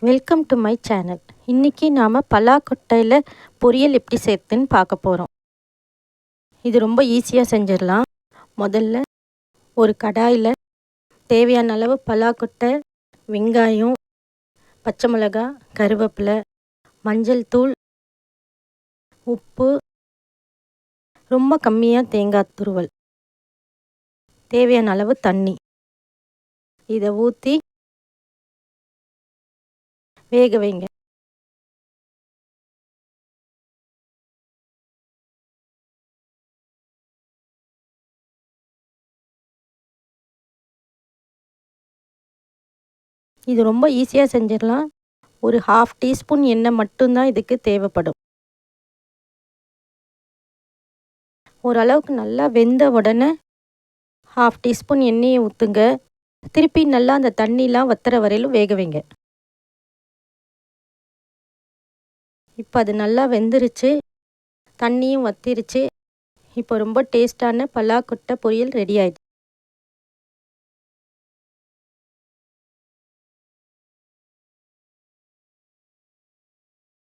Welcome to my channel. இன்றைக்கி நாம் பலாக்கொட்டையில் பொரியல் எப்படி சேர்த்துன்னு பார்க்க போகிறோம். இது ரொம்ப ஈஸியாக செஞ்சிடலாம். முதல்ல ஒரு கடாயில் தேவையான அளவு பலாக்கொட்டை, வெங்காயம், பச்சை மிளகாய், கருவேப்பிலை, மஞ்சள் தூள், உப்பு, ரொம்ப கம்மியாக தேங்காய் துருவல், தேவையான அளவு தண்ணி இதை ஊற்றி வேக வைங்க. இது ரொம்ப ஈஸியாக செஞ்சிடலாம். ஒரு 1/2 டீஸ்பூன் எண்ணெய் மட்டும்தான் இதுக்கு தேவைப்படும். ஓரளவுக்கு நல்லா வெந்த உடனே 1/2 டீஸ்பூன் எண்ணெயை ஊற்றுங்க. திருப்பி நல்லா அந்த தண்ணிலாம் வத்துற வரையிலும் வேக வைங்க. இப்போ அது நல்லா வெந்துருச்சு, தண்ணியும் வத்திருச்சு. இப்போ ரொம்ப டேஸ்டான பலாக்கொட்டை பொரியல் ரெடி ஆயிடுச்சு.